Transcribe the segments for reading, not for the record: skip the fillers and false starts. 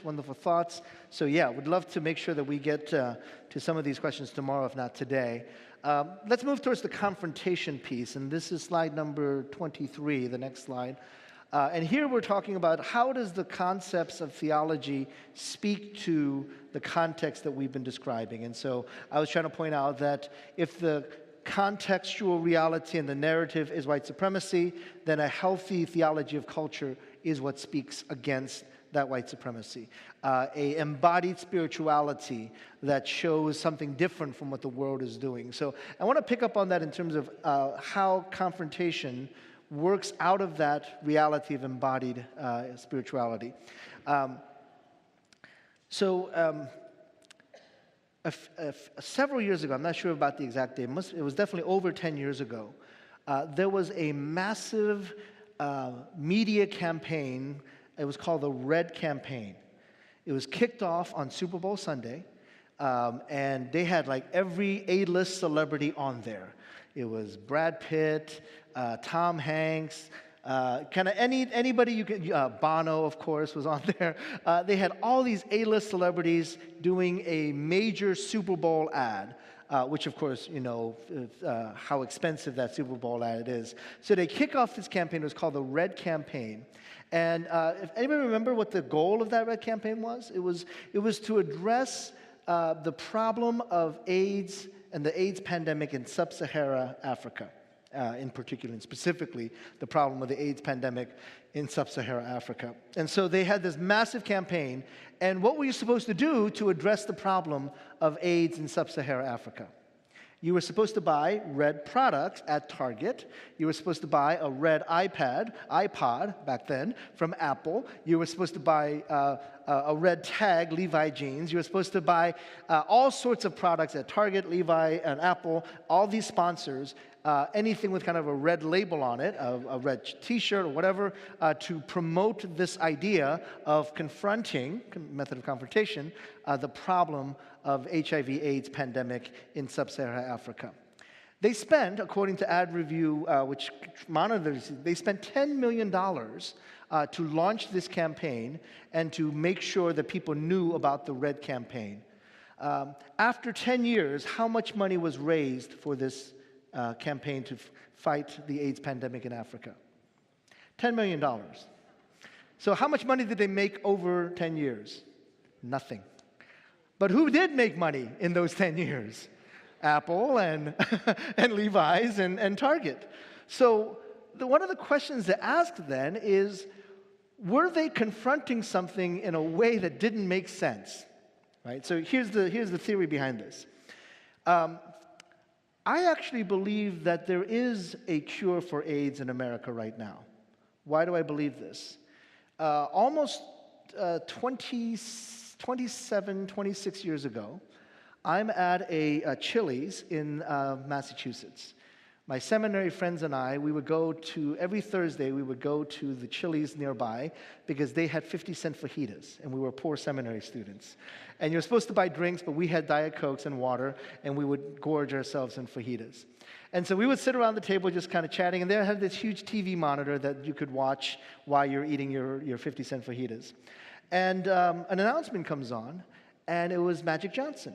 wonderful thoughts. So yeah, would love to make sure that we get to some of these questions tomorrow, if not today. Let's move towards the confrontation piece, and this is slide number 23, the next slide. And here we're talking about how does the concepts of theology speak to the context that we've been describing. And so I was trying to point out that if the contextual reality and the narrative is white supremacy, then a healthy theology of culture is what speaks against that white supremacy. A embodied spirituality that shows something different from what the world is doing. So I want to pick up on that in terms of how confrontation works out of that reality of embodied spirituality. Several years ago, I'm not sure about the exact date, it was definitely over 10 years ago, there was a massive media campaign. It was called the Red Campaign. It was kicked off on Super Bowl Sunday, and they had like every A-list celebrity on there. It was Brad Pitt, Tom Hanks, kind of anybody you could, Bono, of course, was on there. They had all these A-list celebrities doing a major Super Bowl ad, which, of course, you know how expensive that Super Bowl ad is. So they kick off this campaign. It was called the Red Campaign. And if anybody remember what the goal of that Red Campaign was? It was to address the problem of AIDS and the AIDS pandemic in sub-Saharan Africa. In particular, and specifically the problem of the AIDS pandemic in sub-Saharan Africa. And so they had this massive campaign, and what were you supposed to do to address the problem of AIDS in sub-Saharan Africa? You were supposed to buy red products at Target. You were supposed to buy a red iPod back then, from Apple. You were supposed to buy a red tag, Levi jeans. You were supposed to buy all sorts of products at Target, Levi, and Apple, all these sponsors, anything with kind of a red label on it, a red t-shirt or whatever, to promote this idea of confronting, method of confrontation, the problem of HIV/AIDS pandemic in sub-Saharan Africa. They spent, according to Ad Review, which monitors, they spent $10 million to launch this campaign and to make sure that people knew about the Red Campaign. After 10 years, how much money was raised for this campaign to fight the AIDS pandemic in Africa? $10 million. So how much money did they make over 10 years? Nothing. But who did make money in those 10 years? Apple and Levi's and Target. So one of the questions to ask then is, were they confronting something in a way that didn't make sense? Right? So here's the theory behind this. I actually believe that there is a cure for AIDS in America right now. Why do I believe this? Almost 26 years ago, I'm at a Chili's in Massachusetts. My seminary friends and I, every Thursday, we would go to the Chili's nearby because they had 50-cent fajitas, and we were poor seminary students. And you're supposed to buy drinks, but we had Diet Cokes and water, and we would gorge ourselves in fajitas. And so we would sit around the table just kind of chatting, and they had this huge TV monitor that you could watch while you're eating your 50-cent fajitas. And an announcement comes on, and it was Magic Johnson.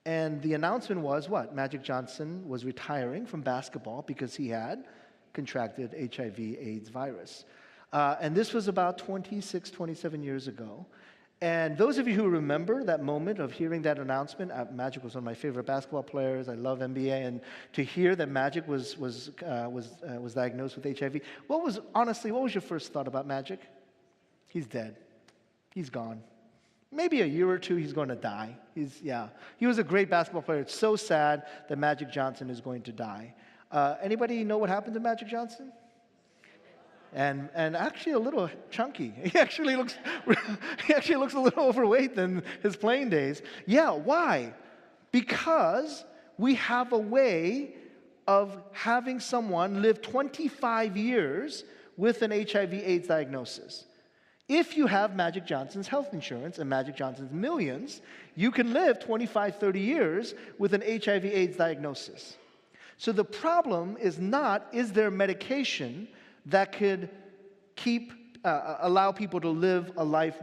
And the announcement was what? Magic Johnson was retiring from basketball because he had contracted HIV/AIDS virus. And this was about 26, 27 years ago. And those of you who remember that moment of hearing that announcement, Magic was one of my favorite basketball players. I love NBA, and to hear that Magic was diagnosed with HIV, what was your first thought about Magic? He's dead. He's gone. Maybe a year or two, he's going to die. He was a great basketball player. It's so sad that Magic Johnson is going to die. Anybody know what happened to Magic Johnson? And actually a little chunky. He actually looks a little overweight than his playing days. Yeah, why? Because we have a way of having someone live 25 years with an HIV/AIDS diagnosis. If you have Magic Johnson's health insurance and Magic Johnson's millions, you can live 25, 30 years with an HIV/AIDS diagnosis. So the problem is not, is there medication that could keep allow people to live a life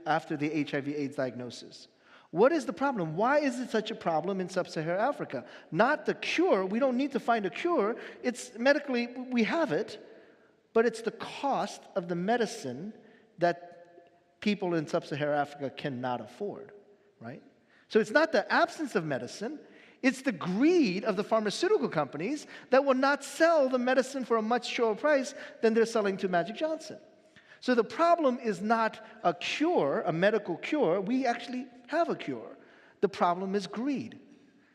after the HIV/AIDS diagnosis. What is the problem? Why is it such a problem in sub-Saharan Africa? Not the cure. We don't need to find a cure. It's medically, we have it, but it's the cost of the medicine that people in sub-Saharan Africa cannot afford, right? So it's not the absence of medicine. It's the greed of the pharmaceutical companies that will not sell the medicine for a much lower price than they're selling to Magic Johnson. So the problem is not a cure, a medical cure. We actually have a cure. The problem is greed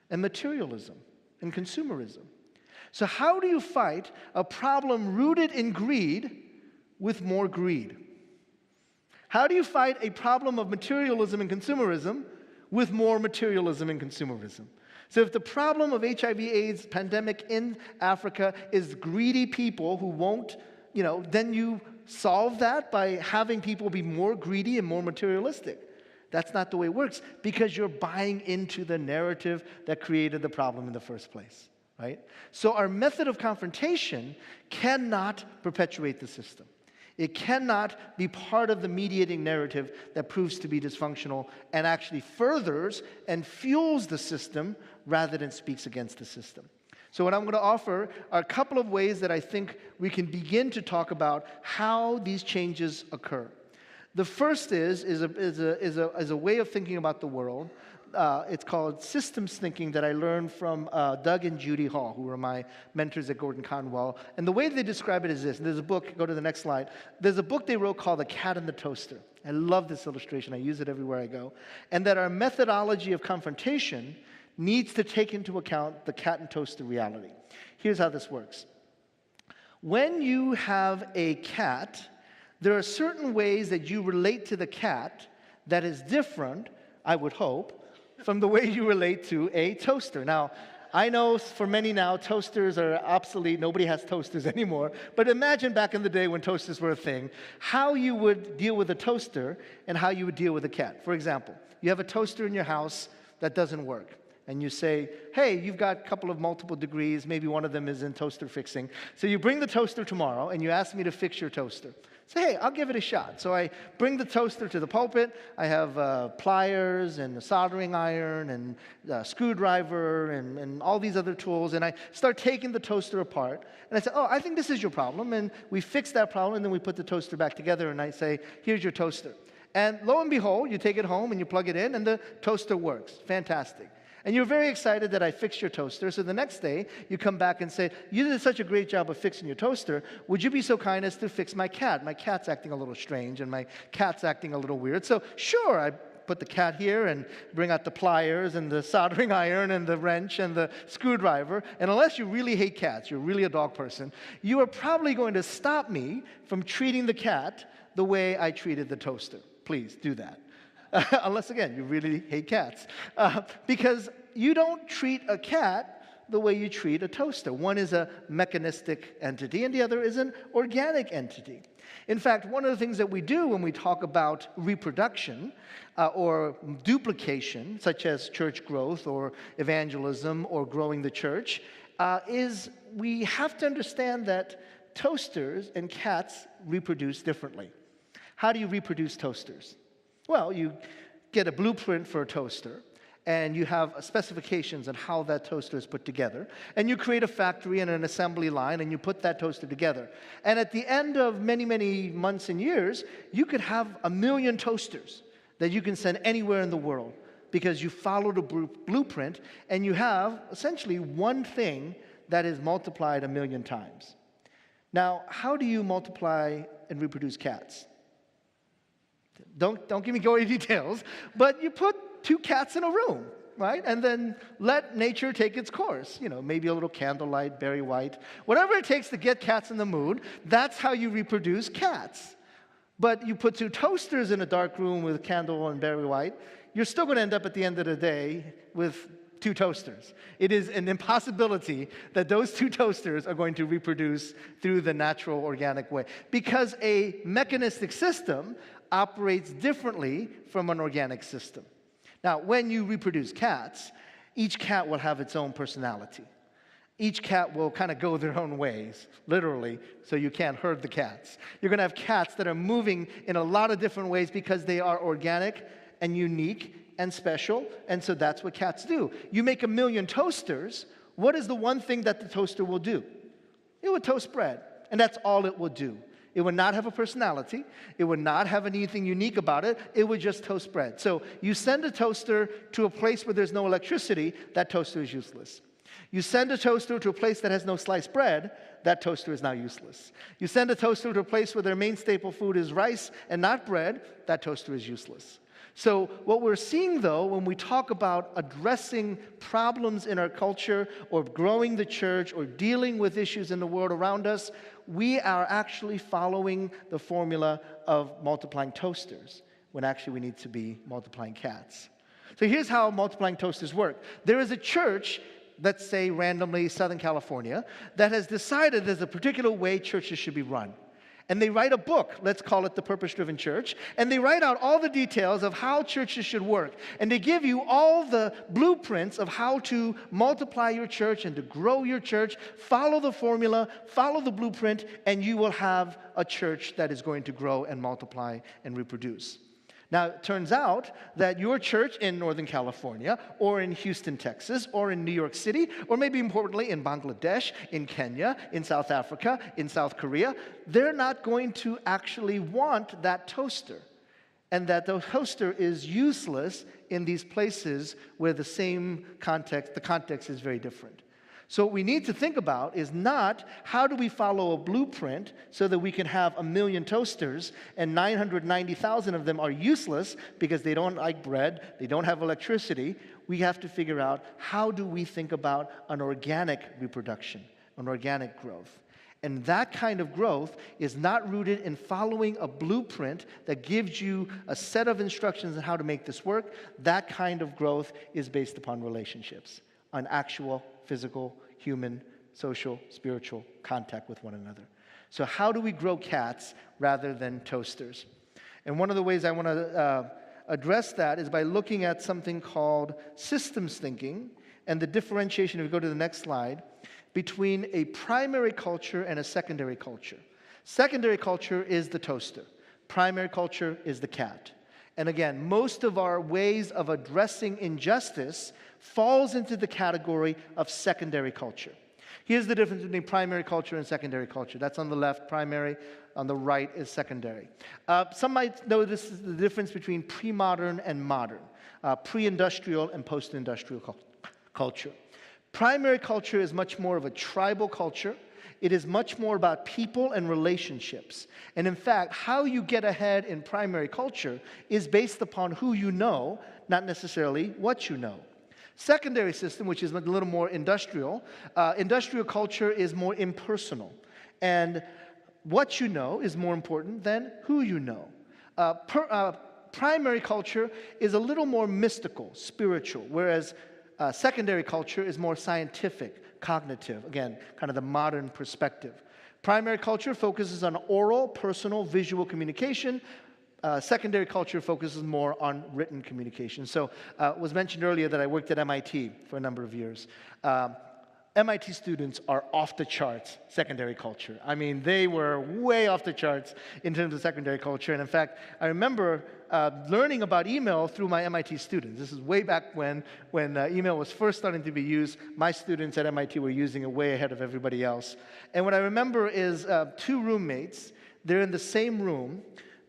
and materialism and consumerism. So how do you fight a problem rooted in greed with more greed? How do you fight a problem of materialism and consumerism with more materialism and consumerism? So if the problem of HIV/AIDS pandemic in Africa is greedy people who won't, then you solve that by having people be more greedy and more materialistic. That's not the way it works, because you're buying into the narrative that created the problem in the first place, right? So our method of confrontation cannot perpetuate the system. It cannot be part of the mediating narrative that proves to be dysfunctional and actually furthers and fuels the system rather than speaks against the system. So what I'm going to offer are a couple of ways that I think we can begin to talk about how these changes occur. The first is a way of thinking about the world. It's called systems thinking that I learned from Doug and Judy Hall, who were my mentors at Gordon Conwell. And the way they describe it is this. There's a book, go to the next slide. There's a book they wrote called The Cat and the Toaster. I love this illustration. I use it everywhere I go. And that our methodology of confrontation needs to take into account the cat and toaster reality. Here's how this works. When you have a cat, there are certain ways that you relate to the cat that is different, I would hope, from the way you relate to a toaster. Now, I know for many now, toasters are obsolete. Nobody has toasters anymore. But imagine back in the day when toasters were a thing, how you would deal with a toaster and how you would deal with a cat. For example, you have a toaster in your house that doesn't work. And you say, hey, you've got a couple of multiple degrees. Maybe one of them is in toaster fixing. So you bring the toaster tomorrow, and you ask me to fix your toaster. Say, hey, I'll give it a shot. So I bring the toaster to the pulpit. I have pliers and a soldering iron and a screwdriver and all these other tools. And I start taking the toaster apart. And I say, oh, I think this is your problem. And we fix that problem, and then we put the toaster back together. And I say, here's your toaster. And lo and behold, you take it home, and you plug it in, and the toaster works. Fantastic. And you're very excited that I fixed your toaster. So the next day, you come back and say, you did such a great job of fixing your toaster. Would you be so kind as to fix my cat? My cat's acting a little strange, and my cat's acting a little weird. So sure, I put the cat here and bring out the pliers and the soldering iron and the wrench and the screwdriver. And unless you really hate cats, you're really a dog person, you are probably going to stop me from treating the cat the way I treated the toaster. Please do that. Unless, again, you really hate cats. Because you don't treat a cat the way you treat a toaster. One is a mechanistic entity, and the other is an organic entity. In fact, one of the things that we do when we talk about reproduction or duplication, such as church growth or evangelism or growing the church, is we have to understand that toasters and cats reproduce differently. How do you reproduce toasters? Well, you get a blueprint for a toaster, and you have specifications on how that toaster is put together. And you create a factory and an assembly line, and you put that toaster together. And at the end of many, many months and years, you could have 1 million toasters that you can send anywhere in the world because you followed a blueprint, and you have essentially one thing that is multiplied 1 million times. Now, how do you multiply and reproduce cats? Don't give me gory details, but you put 2 cats in a room, right? And then let nature take its course. Maybe a little candlelight, Barry White, whatever it takes to get cats in the mood. That's how you reproduce cats. But you put 2 toasters in a dark room with candle and Barry White, you're still going to end up at the end of the day with 2 toasters. It is an impossibility that those 2 toasters are going to reproduce through the natural organic way, because a mechanistic system operates differently from an organic system. Now, when you reproduce cats, each cat will have its own personality. each cat will kind of go their own ways, literally, so you can't herd the cats. You're going to have cats that are moving in a lot of different ways because they are organic and unique and special, and so that's what cats do. You make 1 million toasters, what is the one thing that the toaster will do? It will toast bread, and that's all it will do. It would not have a personality. It would not have anything unique about it. It would just toast bread. So you send a toaster to a place where there's no electricity, that toaster is useless. You send a toaster to a place that has no sliced bread, that toaster is now useless. You send a toaster to a place where their main staple food is rice and not bread, that toaster is useless. So what we're seeing, though, when we talk about addressing problems in our culture or growing the church or dealing with issues in the world around us, we are actually following the formula of multiplying toasters when actually we need to be multiplying cats. So here's how multiplying toasters work. There is a church, let's say randomly Southern California, that has decided there's a particular way churches should be run. And they write a book, let's call it The Purpose-Driven Church, and they write out all the details of how churches should work. And they give you all the blueprints of how to multiply your church and to grow your church. Follow the formula, follow the blueprint, and you will have a church that is going to grow and multiply and reproduce. Now, it turns out that your church in Northern California, or in Houston, Texas, or in New York City, or maybe importantly in Bangladesh, in Kenya, in South Africa, in South Korea, they're not going to actually want that toaster. And that the toaster is useless in these places where the context is very different. So what we need to think about is not how do we follow a blueprint so that we can have 1 million toasters and 990,000 of them are useless because they don't like bread, they don't have electricity. We have to figure out how do we think about an organic reproduction, an organic growth. And that kind of growth is not rooted in following a blueprint that gives you a set of instructions on how to make this work. That kind of growth is based upon relationships, on actual physical, human, social, spiritual contact with one another. So how do we grow cats rather than toasters? And one of the ways I want to address that is by looking at something called systems thinking and the differentiation, if we go to the next slide, between a primary culture and a secondary culture. Secondary culture is the toaster. Primary culture is the cat. And again, most of our ways of addressing injustice falls into the category of secondary culture. Here's the difference between primary culture and secondary culture. That's on the left, primary. On the right is secondary. Some might notice the difference between pre-modern and modern, pre-industrial and post-industrial culture. Primary culture is much more of a tribal culture. It is much more about people and relationships. And in fact, how you get ahead in primary culture is based upon who you know, not necessarily what you know. Secondary system, which is a little more industrial, industrial culture is more impersonal. And what you know is more important than who you know. Primary culture is a little more mystical, spiritual, whereas secondary culture is more scientific, cognitive, again, kind of the modern perspective. Primary culture focuses on oral, personal, visual communication. Secondary culture focuses more on written communication. So it was mentioned earlier that I worked at MIT for a number of years. MIT students are off the charts secondary culture. I mean, they were way off the charts in terms of secondary culture. And in fact, I remember learning about email through my MIT students. This is way back when email was first starting to be used. My students at MIT were using it way ahead of everybody else. And what I remember is 2 roommates. They're in the same room.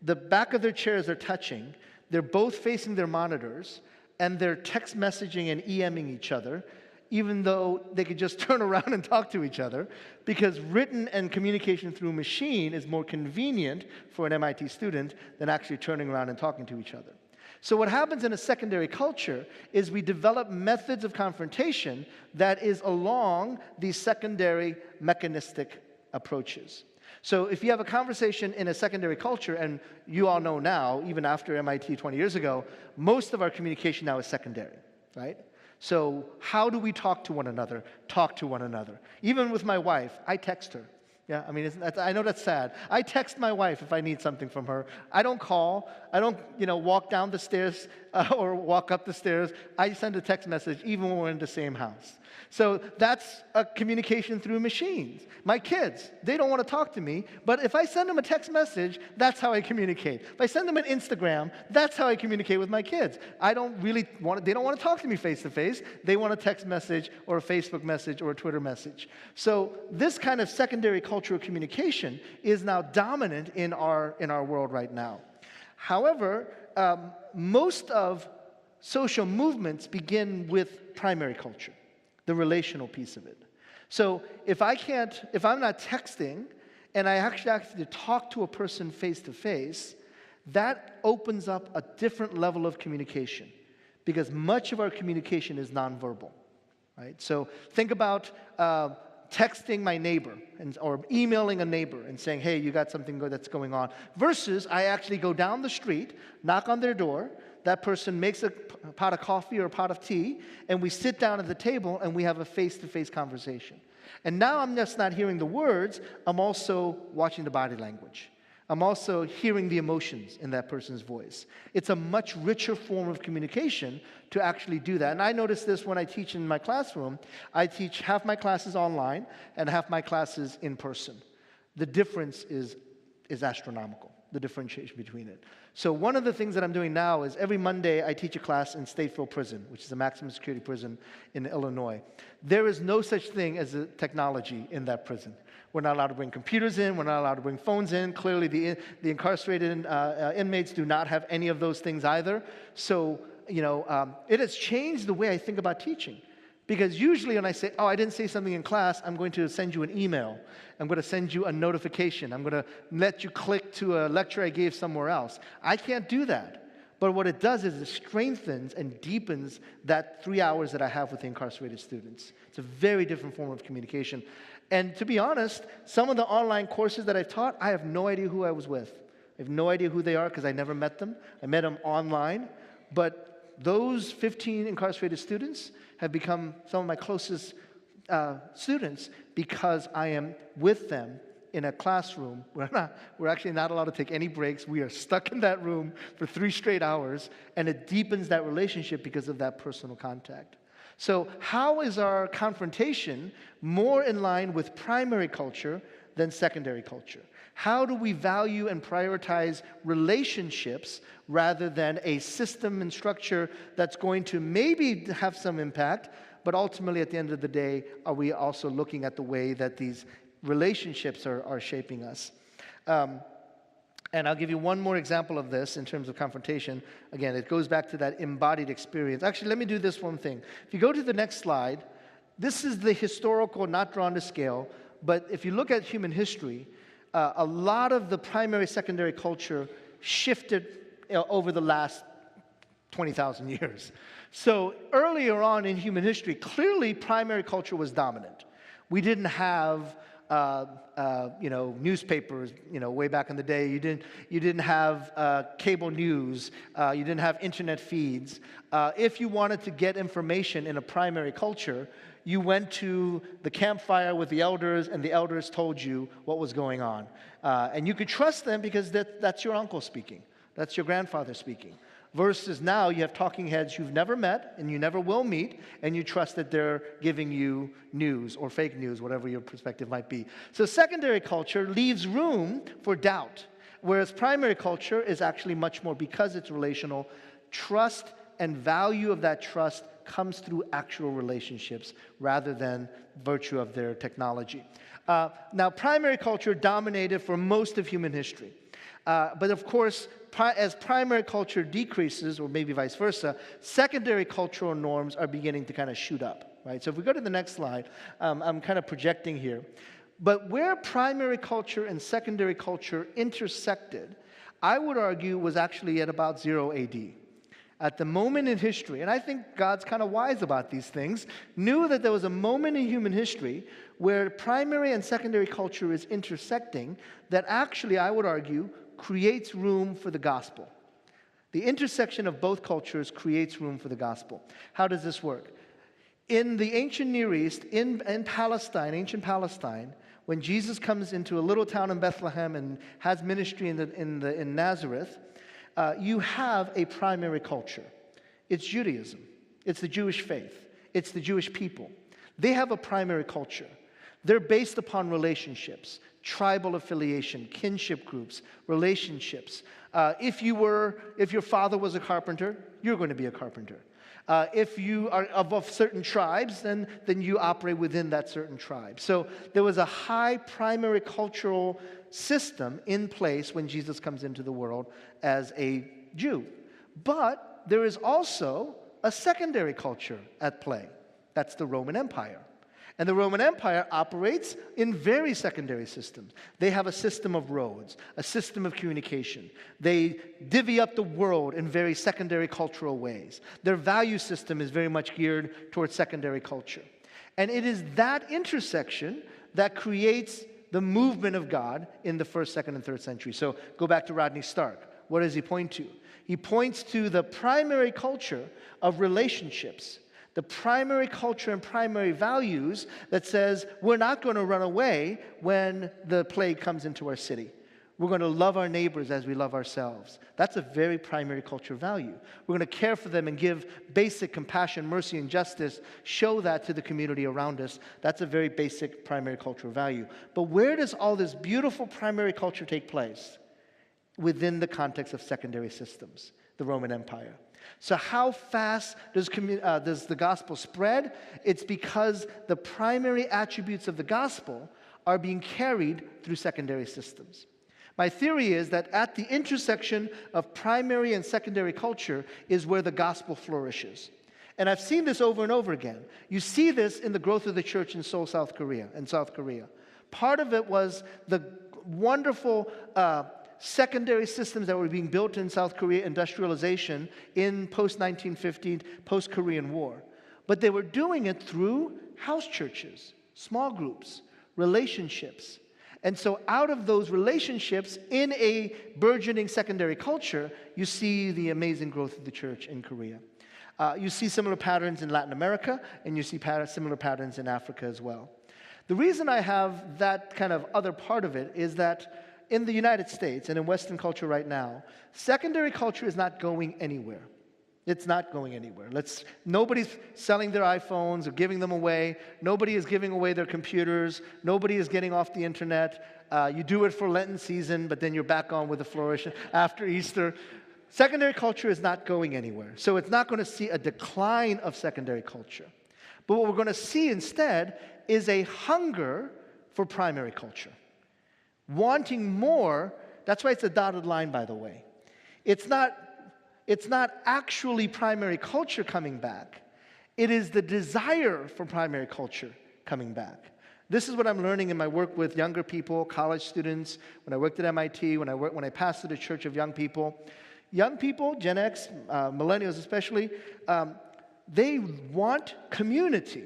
The back of their chairs are touching. They're both facing their monitors, and they're text messaging and EMing each other, even though they could just turn around and talk to each other, because written and communication through machine is more convenient for an MIT student than actually turning around and talking to each other. So what happens in a secondary culture is we develop methods of confrontation that is along these secondary mechanistic approaches. So if you have a conversation in a secondary culture, and you all know now, even after MIT 20 years ago, most of our communication now is secondary, right? So how do we talk to one another? Talk to one another. Even with my wife, I text her. Yeah, I mean, I know that's sad. I text my wife if I need something from her. I don't call. I don't, walk down the stairs or walk up the stairs. I send a text message even when we're in the same house. So that's a communication through machines. My kids, they don't want to talk to me, but if I send them a text message, that's how I communicate. If I send them an Instagram, that's how I communicate with my kids. They don't want to talk to me face to face. They want a text message or a Facebook message or a Twitter message. So this kind of secondary cultural communication is now dominant in our world right now. However, most of social movements begin with primary culture, the relational piece of it. So if I'm not texting and I actually have to talk to a person face to face, that opens up a different level of communication because much of our communication is nonverbal, right? So think about texting my neighbor or emailing a neighbor and saying, hey, you got something good that's going on, versus I actually go down the street, knock on their door, that person makes a pot of coffee or a pot of tea, and we sit down at the table and we have a face-to-face conversation. And now I'm just not hearing the words, I'm also watching the body language. I'm also hearing the emotions in that person's voice. It's a much richer form of communication to actually do that. And I notice this when I teach in my classroom. I teach half my classes online and half my classes in person. The difference is astronomical, the differentiation between it. So one of the things that I'm doing now is every Monday I teach a class in Stateville Prison, which is a maximum security prison in Illinois. There is no such thing as a technology in that prison. We're not allowed to bring computers in. We're not allowed to bring phones in. Clearly, the incarcerated inmates do not have any of those things either. So, it has changed the way I think about teaching. Because usually when I say, I didn't say something in class, I'm going to send you an email. I'm going to send you a notification. I'm going to let you click to a lecture I gave somewhere else. I can't do that. But what it does is it strengthens and deepens that 3 hours that I have with the incarcerated students. It's a very different form of communication. And to be honest, some of the online courses that I've taught, I have no idea who I was with. I have no idea who they are because I never met them. I met them online. But those 15 incarcerated students have become some of my closest students because I am with them in a classroom. We're actually not allowed to take any breaks. We are stuck in that room for 3 straight hours, and it deepens that relationship because of that personal contact. So how is our confrontation more in line with primary culture than secondary culture? How do we value and prioritize relationships rather than a system and structure that's going to maybe have some impact, but ultimately at the end of the day, are we also looking at the way that these relationships are shaping us? And I'll give you one more example of this in terms of confrontation. Again, it goes back to that embodied experience. Actually, let me do this one thing. If you go to the next slide, this is the historical, not drawn to scale, but if you look at human history, a lot of the primary, secondary culture shifted over the last 20,000 years. So earlier on in human history, clearly primary culture was dominant. We didn't have newspapers, way back in the day. You didn't have cable news. You didn't have internet feeds. If you wanted to get information in a primary culture, you went to the campfire with the elders, and the elders told you what was going on. And you could trust them because that's your uncle speaking. That's your grandfather speaking. Versus now, you have talking heads you've never met and you never will meet, and you trust that they're giving you news or fake news, whatever your perspective might be. So secondary culture leaves room for doubt, whereas primary culture is actually much more, because it's relational, trust and value of that trust comes through actual relationships rather than virtue of their technology. Now, primary culture dominated for most of human history. But of course, as primary culture decreases, or maybe vice versa, secondary cultural norms are beginning to kind of shoot up, right? So if we go to the next slide, I'm kind of projecting here. But where primary culture and secondary culture intersected, I would argue was actually at about 0 AD. At the moment in history, and I think God's kind of wise about these things, knew that there was a moment in human history where primary and secondary culture is intersecting that actually, I would argue, creates room for the gospel. The intersection of both cultures creates room for the gospel. How does this work? In the ancient Near East, in Palestine, ancient Palestine, When Jesus comes into a little town in Bethlehem and has ministry in Nazareth, you have a primary culture. It's Judaism. It's the Jewish faith. It's the Jewish people. They have a primary culture. They're based upon relationships, tribal affiliation, kinship groups, relationships. If your father was a carpenter, you're going to be a carpenter. If you are of certain tribes, then you operate within that certain tribe. So there was a high primary cultural system in place when Jesus comes into the world as a Jew. But there is also a secondary culture at play. That's the Roman Empire. And the Roman Empire operates in very secondary systems. They have a system of roads, a system of communication. They divvy up the world in very secondary cultural ways. Their value system is very much geared towards secondary culture. And it is that intersection that creates the movement of God in the 1st, 2nd, and 3rd century. So go back to Rodney Stark. What does he point to? He points to the primary culture of relationships, the primary culture and primary values that says we're not going to run away when the plague comes into our city. We're going to love our neighbors as we love ourselves. That's a very primary culture value. We're going to care for them and give basic compassion, mercy, and justice, show that to the community around us. That's a very basic primary cultural value. But where does all this beautiful primary culture take place? Within the context of secondary systems, the Roman Empire. So how fast does the gospel spread? It's because the primary attributes of the gospel are being carried through secondary systems. My theory is that at the intersection of primary and secondary culture is where the gospel flourishes. And I've seen this over and over again. You see this in the growth of the church in Seoul, South Korea. Part of it was the wonderful secondary systems that were being built in South Korea, industrialization in post-1950, post-Korean War. But they were doing it through house churches, small groups, relationships. And so out of those relationships, in a burgeoning secondary culture, you see the amazing growth of the church in Korea. You see similar patterns in Latin America, and you see similar patterns in Africa as well. The reason I have that kind of other part of it is that in the United States and in Western culture right now, secondary culture is not going anywhere. It's not going anywhere. Nobody's selling their iPhones or giving them away. Nobody is giving away their computers. Nobody is getting off the internet. You do it for Lenten season, but then you're back on with the flourish after Easter. Secondary culture is not going anywhere. So it's not going to see a decline of secondary culture. But what we're going to see instead is a hunger for primary culture. Wanting more. That's why it's a dotted line, by the way. It's not actually primary culture coming back. It is the desire for primary culture coming back. This is what I'm learning in my work with younger people, college students, when I worked at MIT, when I pastored a church of young people. Young people, Gen X, millennials especially, they want community.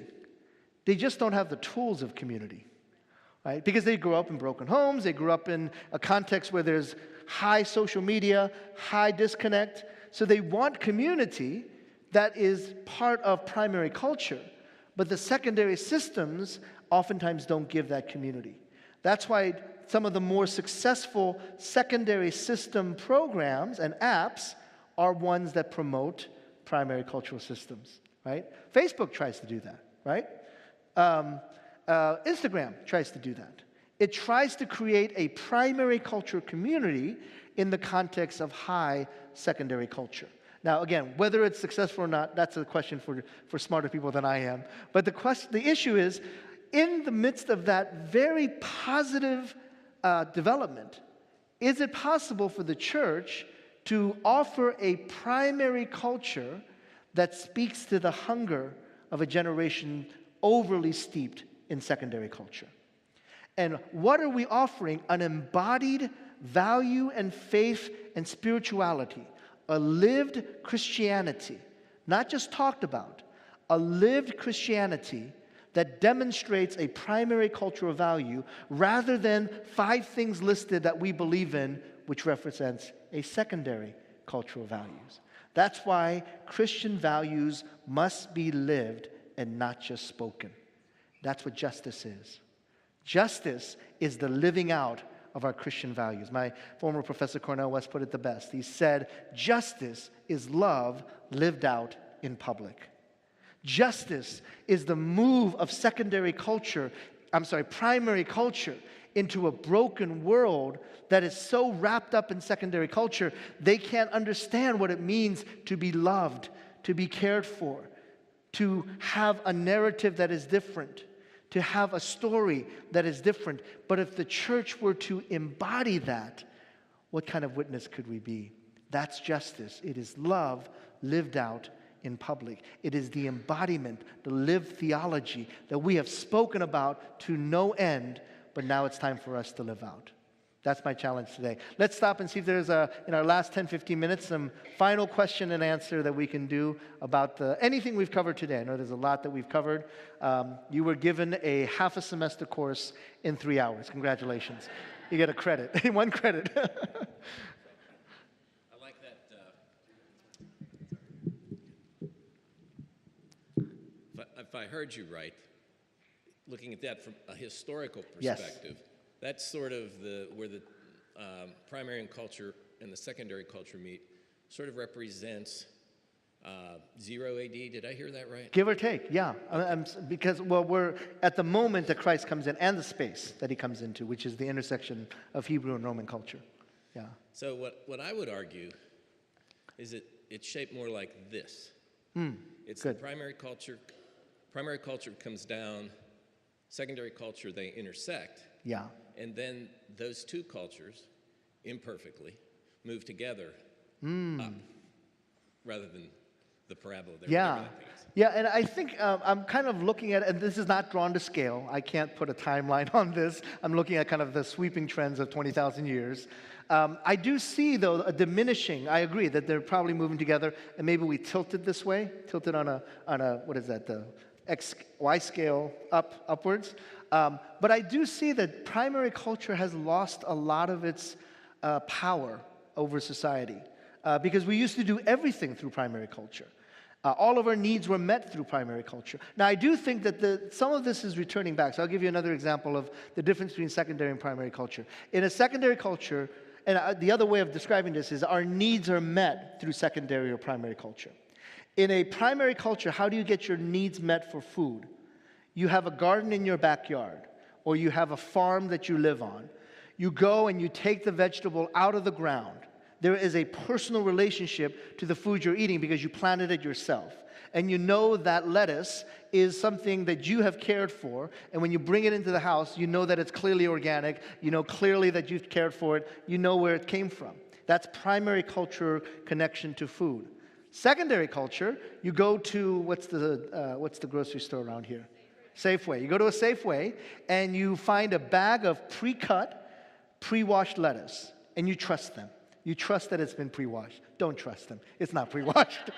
They just don't have the tools of community. Right? Because they grew up in broken homes, they grew up in a context where there's high social media, high disconnect. So they want community that is part of primary culture. But the secondary systems oftentimes don't give that community. That's why some of the more successful secondary system programs and apps are ones that promote primary cultural systems. Right? Facebook tries to do that. Right? Instagram tries to do that. It tries to create a primary culture community in the context of high secondary culture. Now, again, whether it's successful or not, that's a question for smarter people than I am. But the issue is, in the midst of that very positive development, is it possible for the church to offer a primary culture that speaks to the hunger of a generation overly steeped in secondary culture? And what are we offering? An embodied value and faith and spirituality, a lived Christianity, not just talked about, a lived Christianity that demonstrates a primary cultural value rather than 5 things listed that we believe in, which represents a secondary cultural values. That's why Christian values must be lived and not just spoken. That's what justice is. Justice is the living out of our Christian values. My former professor Cornel West put it the best. He said, justice is love lived out in public. Justice is the move of primary culture into a broken world that is so wrapped up in secondary culture, they can't understand what it means to be loved, to be cared for, to have a narrative that is different, to have a story that is different. But if the church were to embody that, what kind of witness could we be? That's justice. It is love lived out in public. It is the embodiment, the lived theology that we have spoken about to no end, but now it's time for us to live out. That's my challenge today. Let's stop and see if there's, in our last 10, 15 minutes, some final question and answer that we can do about anything we've covered today. I know there's a lot that we've covered. You were given a half a semester course in 3 hours. Congratulations. You get a credit, 1 credit. I like that. If I heard you right, looking at that from a historical perspective, yes. That's sort of where the primary culture and the secondary culture meet, sort of represents 0 AD. Did I hear that right? Give or take, yeah. Because we're at the moment that Christ comes in and the space that he comes into, which is the intersection of Hebrew and Roman culture. Yeah. So what I would argue is it's shaped more like this. It's good. The primary culture. Primary culture comes down. Secondary culture, they intersect. Yeah. And then those two cultures, imperfectly, move together up, rather than the parabola there. Yeah. Yeah, and I think I'm kind of looking at, and this is not drawn to scale. I can't put a timeline on this. I'm looking at kind of the sweeping trends of 20,000 years. I do see, though, a diminishing. I agree that they're probably moving together, and maybe we tilted this way, tilted on a what is that, the Y scale upwards. But I do see that primary culture has lost a lot of its power over society because we used to do everything through primary culture. All of our needs were met through primary culture. Now, I do think that some of this is returning back. So I'll give you another example of the difference between secondary and primary culture. In a secondary culture, and the other way of describing this is our needs are met through secondary or primary culture. In a primary culture, how do you get your needs met for food? You have a garden in your backyard, or you have a farm that you live on. You go and you take the vegetable out of the ground. There is a personal relationship to the food you're eating because you planted it yourself. And you know that lettuce is something that you have cared for, and when you bring it into the house, you know that it's clearly organic, you know clearly that you've cared for it, you know where it came from. That's primary culture connection to food. Secondary culture, you go to, what's the grocery store around here? Safeway. You go to a Safeway and you find a bag of pre-cut, pre-washed lettuce, and you trust them. You trust that it's been pre-washed. Don't trust them. It's not pre-washed.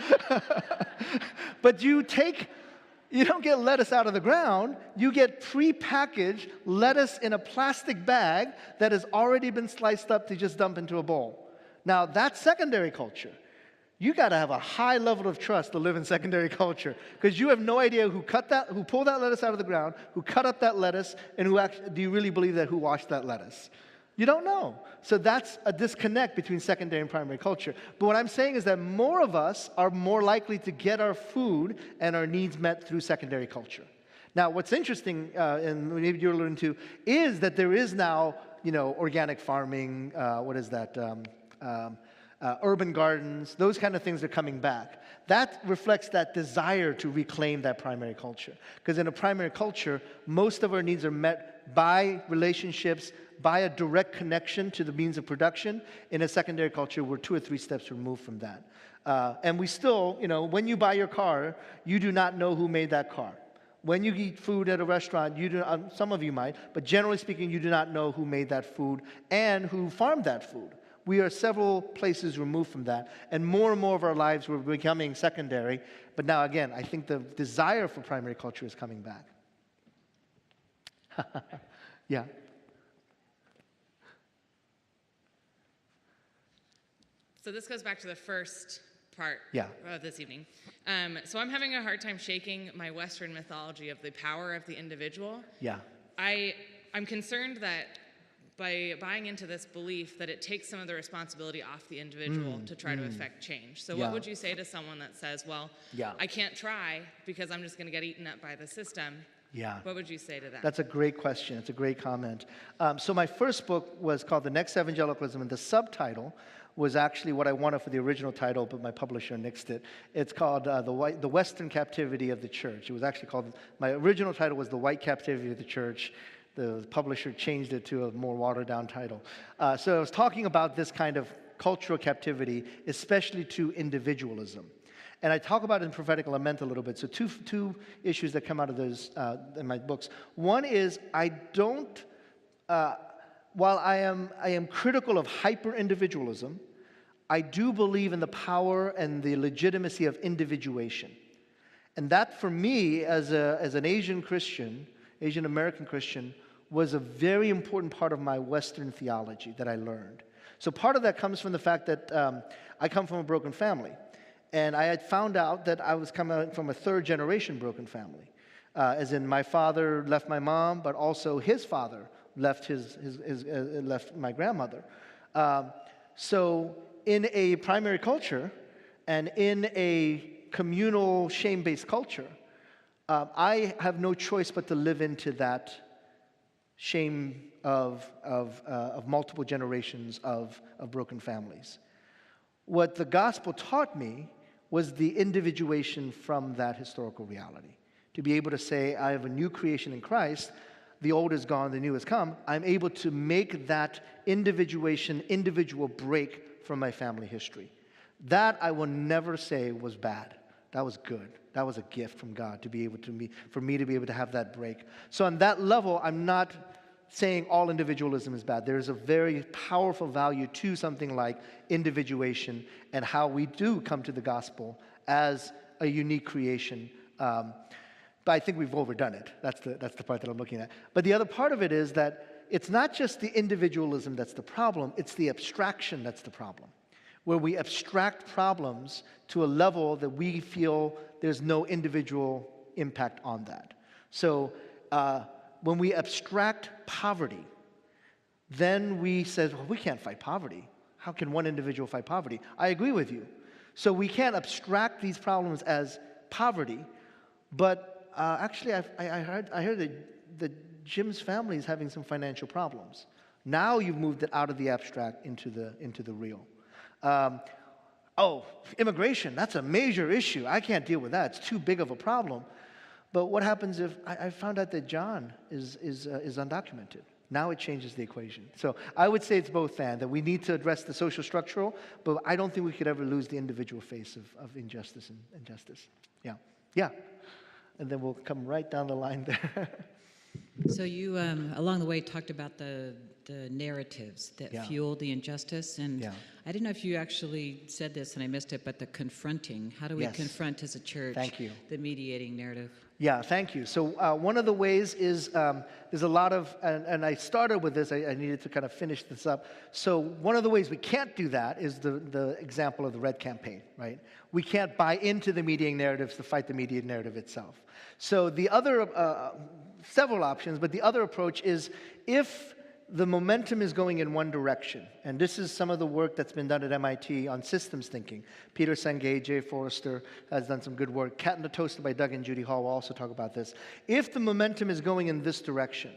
But you don't get lettuce out of the ground. You get pre-packaged lettuce in a plastic bag that has already been sliced up to just dump into a bowl. Now, that's secondary culture. You got to have a high level of trust to live in secondary culture because you have no idea who pulled that lettuce out of the ground, who cut up that lettuce, and do you really believe that who washed that lettuce? You don't know. So that's a disconnect between secondary and primary culture. But what I'm saying is that more of us are more likely to get our food and our needs met through secondary culture. Now, what's interesting, and maybe you're alluding to, is that there is now, organic farming, urban gardens, those kind of things are coming back. That reflects that desire to reclaim that primary culture. Because in a primary culture, most of our needs are met by relationships, by a direct connection to the means of production. In a secondary culture, we're 2 or 3 steps removed from that. And we still, when you buy your car, you do not know who made that car. When you eat food at a restaurant, some of you might, but generally speaking, you do not know who made that food and who farmed that food. We are several places removed from that, and more of our lives were becoming secondary. But now, again, I think the desire for primary culture is coming back. Yeah. So this goes back to the first part of this evening. So I'm having a hard time shaking my Western mythology of the power of the individual. Yeah. I I'm concerned that by buying into this belief that it takes some of the responsibility off the individual to try to affect change. So what would you say to someone that says, well, I can't try because I'm just going to get eaten up by the system? Yeah. What would you say to that? That's a great question. It's a great comment. So my first book was called The Next Evangelicalism, and the subtitle was actually what I wanted for the original title, but my publisher nixed it. It's called The Western Captivity of the Church. It was actually called, my original title was The White Captivity of the Church. The publisher changed it to a more watered-down title. So I was talking about this kind of cultural captivity, especially to individualism. And I talk about it in Prophetic Lament a little bit. So two issues that come out of those in my books. One is I don't, while I am critical of hyper-individualism, I do believe in the power and the legitimacy of individuation. And that, for me, as an Asian Christian, Asian American Christian, was a very important part of my Western theology that I learned. So part of that comes from the fact that I come from a broken family. And I had found out that I was coming from a third-generation broken family. As in, my father left my mom, but also his father left left my grandmother. So in a primary culture and in a communal, shame-based culture, I have no choice but to live into that shame of multiple generations of broken families. What the gospel taught me was the individuation from that historical reality. To be able to say, I have a new creation in Christ, the old is gone, the new has come, I'm able to make that individual break from my family history. That I will never say was bad. That was good. That was a gift from God for me to be able to have that break. So on that level, I'm not saying all individualism is bad. There is a very powerful value to something like individuation and how we do come to the gospel as a unique creation. But I think we've overdone it. That's the part that I'm looking at. But the other part of it is that it's not just the individualism that's the problem, it's the abstraction that's the problem. Where we abstract problems to a level that we feel there's no individual impact on that. So when we abstract poverty, then we said, well, we can't fight poverty. How can one individual fight poverty? I agree with you. So we can't abstract these problems as poverty, but actually I heard that Jim's family is having some financial problems. Now you've moved it out of the abstract into the real. Immigration, that's a major issue. I can't deal with that. It's too big of a problem. But what happens if I found out that John is undocumented? Now it changes the equation. So I would say it's both, that we need to address the social structural, but I don't think we could ever lose the individual face of injustice and justice. Yeah. And then we'll come right down the line there. So you, along the way, talked about the narratives that fuel the injustice. And I didn't know if you actually said this and I missed it, but the confronting. How do we confront as a church the mediating narrative? Yeah, thank you. So one of the ways is there's a lot of, and I started with this, I needed to kind of finish this up. So one of the ways we can't do that is the example of the Red Campaign, right? We can't buy into the mediating narratives to fight the mediating narrative itself. So the other, several options, but the other approach is if the momentum is going in one direction, and this is some of the work that's been done at MIT on systems thinking. Peter Senge, Jay Forrester has done some good work. Cat in the Toaster by Doug and Judy Hall will also talk about this. If the momentum is going in this direction,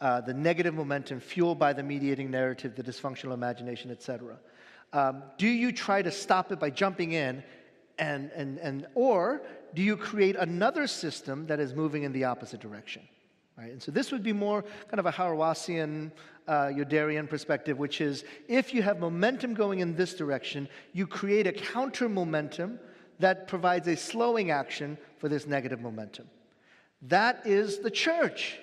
the negative momentum fueled by the mediating narrative, the dysfunctional imagination, etc., do you try to stop it by jumping in, or do you create another system that is moving in the opposite direction? Right? And so this would be more kind of a Hauerwasian, Yoderrian perspective, which is if you have momentum going in this direction, you create a counter momentum that provides a slowing action for this negative momentum. That is the church.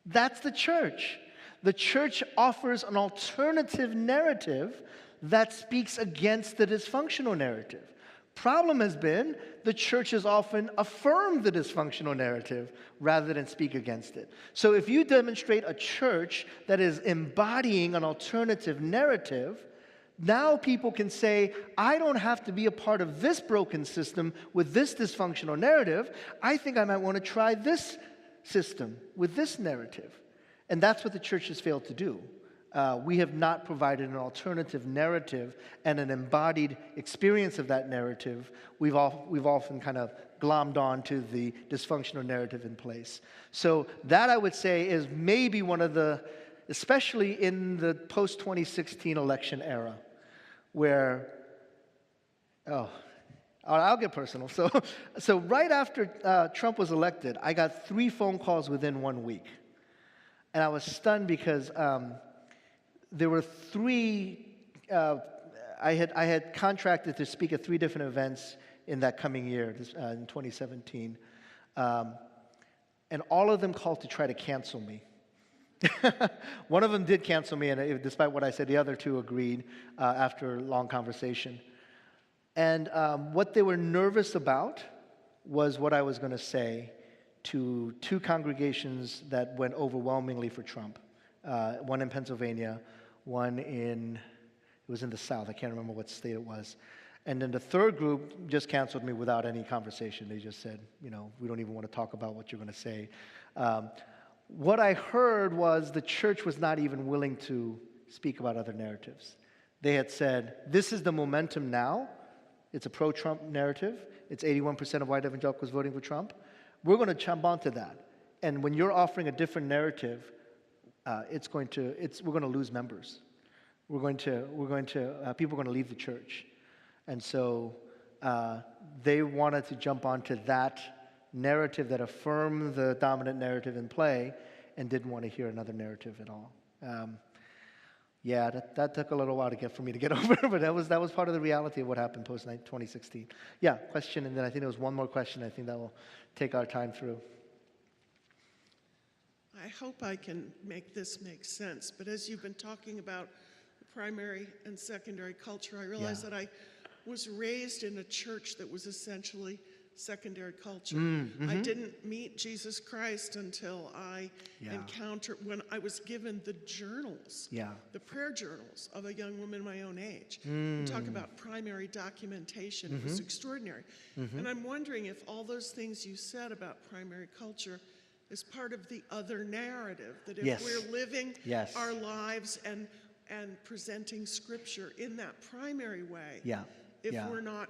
That's the church. The church offers an alternative narrative that speaks against the dysfunctional narrative. Problem has been the church has often affirmed the dysfunctional narrative rather than speak against it. So if you demonstrate a church that is embodying an alternative narrative, now people can say, I don't have to be a part of this broken system with this dysfunctional narrative. I think I might want to try this system with this narrative. And that's what the church has failed to do. We have not provided an alternative narrative and an embodied experience of that narrative. We've often kind of glommed on to the dysfunctional narrative in place. So that, I would say, is maybe one of the, especially in the post-2016 election era, where, I'll get personal. So right after Trump was elected, I got 3 phone calls within 1 week. And I was stunned because there were 3, I had contracted to speak at 3 different events in that coming year, in 2017. And all of them called to try to cancel me. One of them did cancel me, and despite what I said, the other 2 agreed after a long conversation. And what they were nervous about was what I was going to say to 2 congregations that went overwhelmingly for Trump. One in Pennsylvania, one it was in the South. I can't remember what state it was. And then the 3rd group just canceled me without any conversation. They just said, we don't even want to talk about what you're going to say. What I heard was the church was not even willing to speak about other narratives. They had said, this is the momentum now. It's a pro-Trump narrative. It's 81% of white evangelicals voting for Trump. We're going to jump onto that. And when you're offering a different narrative, we're going to lose members. People are going to leave the church. And so they wanted to jump onto that narrative that affirmed the dominant narrative in play and didn't want to hear another narrative at all. That took a little while for me to get over, but that was part of the reality of what happened post-2016. Yeah, question, and then I think there was one more question I think that will take our time through. I hope I can make this make sense, but as you've been talking about primary and secondary culture, I realized that I was raised in a church that was essentially secondary culture. I didn't meet Jesus Christ until I encountered, when I was given the journals, the prayer journals of a young woman my own age. And talk about primary documentation. It was extraordinary. And I'm wondering if all those things you said about primary culture is part of the other narrative, that if we're living our lives and presenting Scripture in that primary way, if we're not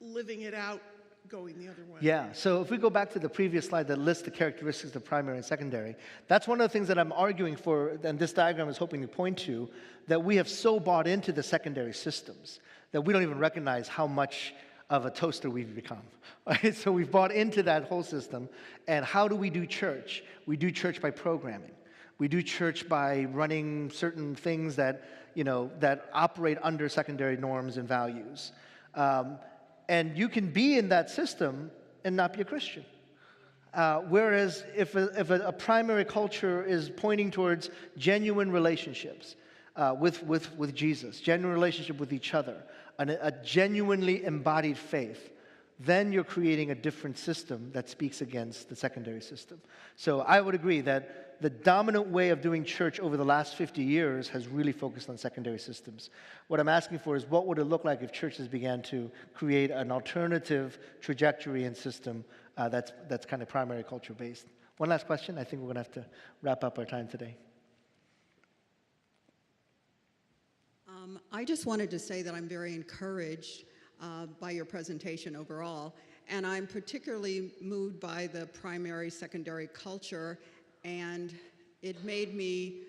living it out going the other way. Yeah, so if we go back to the previous slide that lists the characteristics of primary and secondary, that's one of the things that I'm arguing for, and this diagram is hoping to point to, that we have so bought into the secondary systems that we don't even recognize how much of a toaster we've become. Right? So we've bought into that whole system, and how do we do church? We do church by programming. We do church by running certain things that operate under secondary norms and values. And you can be in that system and not be a Christian. Whereas if a primary culture is pointing towards genuine relationships with Jesus, genuine relationship with each other, a genuinely embodied faith, then you're creating a different system that speaks against the secondary system. So I would agree that the dominant way of doing church over the last 50 years has really focused on secondary systems. What I'm asking for is, what would it look like if churches began to create an alternative trajectory and system that's kind of primary culture based? One last question. I think we're going to have to wrap up our time today. I just wanted to say that I'm very encouraged by your presentation overall, and I'm particularly moved by the primary secondary culture, and it made me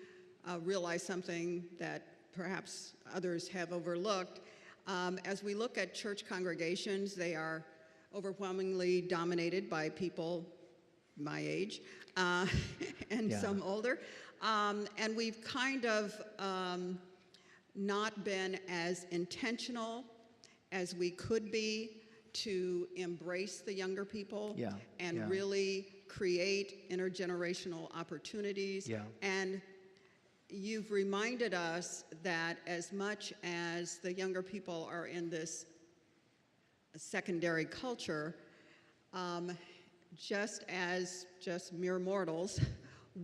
realize something that perhaps others have overlooked. As we look at church congregations, they are overwhelmingly dominated by people my age and some older, and we've kind of not been as intentional as we could be to embrace the younger people and really create intergenerational opportunities. And you've reminded us that as much as the younger people are in this secondary culture, just as mere mortals,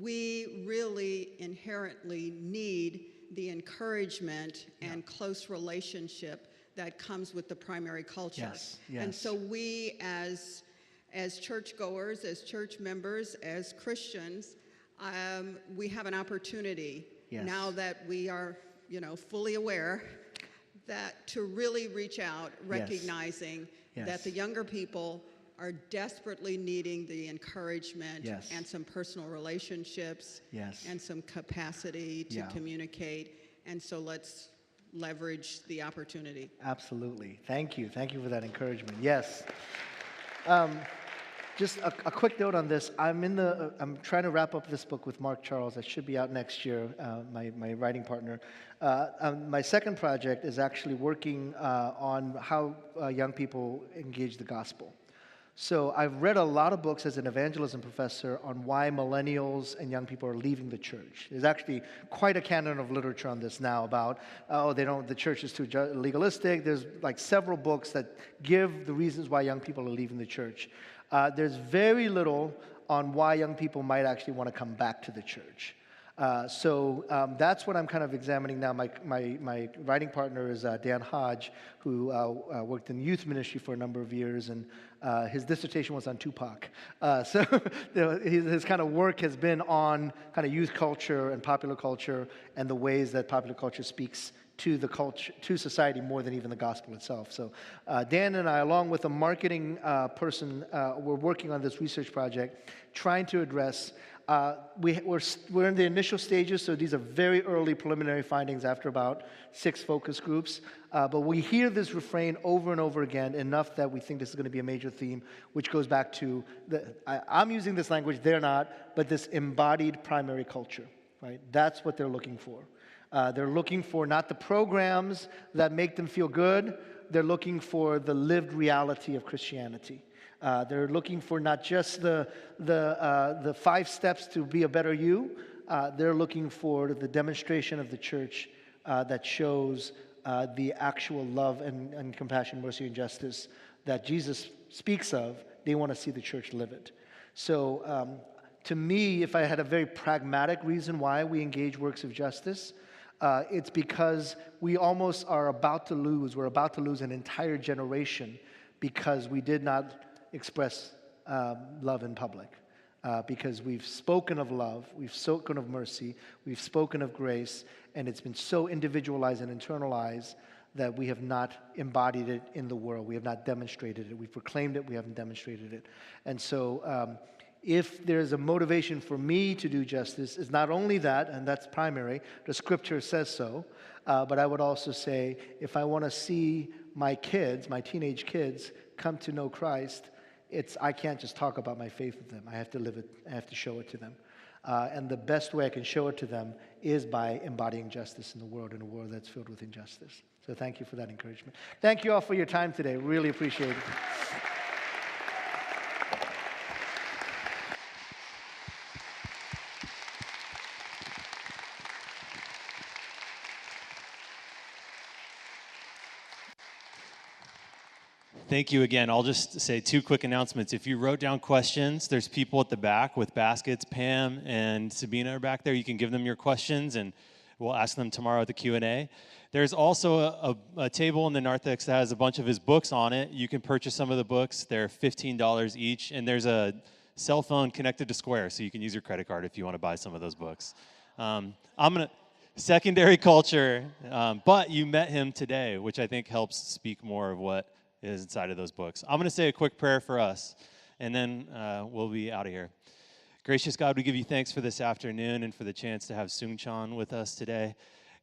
we really inherently need the encouragement and close relationship that comes with the primary culture. And so we as churchgoers, as church members, as Christians, we have an opportunity Yes. now that we are, fully aware that to really reach out, recognizing Yes. that the younger people are desperately needing the encouragement Yes. and some personal relationships Yes. and some capacity to communicate. And so let's leverage the opportunity. Absolutely. Thank you. Thank you for that encouragement. Yes. Just a quick note on this. I'm trying to wrap up this book with Mark Charles. That should be out next year, my writing partner. My second project is actually working on how young people engage the gospel. So I've read a lot of books as an evangelism professor on why millennials and young people are leaving the church. There's actually quite a canon of literature on this now about, the church is too legalistic. There's like several books that give the reasons why young people are leaving the church. There's very little on why young people might actually want to come back to the church. So that's what I'm kind of examining now. My writing partner is Dan Hodge, who worked in youth ministry for a number of years, and his dissertation was on Tupac. So his kind of work has been on kind of youth culture and popular culture and the ways that popular culture speaks to the culture, to society more than even the gospel itself. So Dan and I, along with a marketing person, we're working on this research project, trying to address. We're in the initial stages, so these are very early preliminary findings after about 6 focus groups. But we hear this refrain over and over again enough that we think this is going to be a major theme, which goes back to I'm using this language, they're not, but this embodied primary culture, right? That's what they're looking for. They're looking for not the programs that make them feel good. They're looking for the lived reality of Christianity. They're looking for not just the 5 steps to be a better you. They're looking for the demonstration of the church that shows the actual love and compassion, mercy, and justice that Jesus speaks of. They want to see the church live it. So to me, if I had a very pragmatic reason why we engage works of justice, it's because we almost are about to lose. We're about to lose an entire generation because we did not express love in public. Because we've spoken of love, we've spoken of mercy, we've spoken of grace, and it's been so individualized and internalized that we have not embodied it in the world. We have not demonstrated it. We've proclaimed it, we haven't demonstrated it. And so if there's a motivation for me to do justice, it's not only that, and that's primary, the scripture says so, but I would also say if I want to see my kids, my teenage kids, come to know Christ, I can't just talk about my faith with them. I have to live it. I have to show it to them. And the best way I can show it to them is by embodying justice in the world, in a world that's filled with injustice. So thank you for that encouragement. Thank you all for your time today. Really appreciate it. Thank you again. I'll just say 2 quick announcements. If you wrote down questions, there's people at the back with baskets. Pam and Sabina are back there. You can give them your questions, and we'll ask them tomorrow at the Q&A. There's also a table in the narthex that has a bunch of his books on it. You can purchase some of the books. They're $15 each, and there's a cell phone connected to Square, so you can use your credit card if you want to buy some of those books. Secondary culture, but you met him today, which I think helps speak more of what is inside of those books. I'm going to say a quick prayer for us, and then we'll be out of here. Gracious God, we give you thanks for this afternoon and for the chance to have Soong-Chan with us today.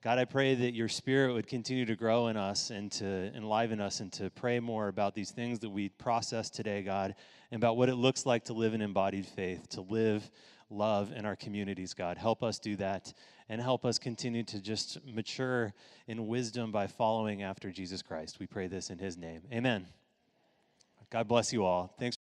God, I pray that your spirit would continue to grow in us and to enliven us and to pray more about these things that we processed today, God, and about what it looks like to live an embodied faith, to live love in our communities, God. Help us do that and help us continue to just mature in wisdom by following after Jesus Christ. We pray this in his name. Amen. God bless you all. Thanks.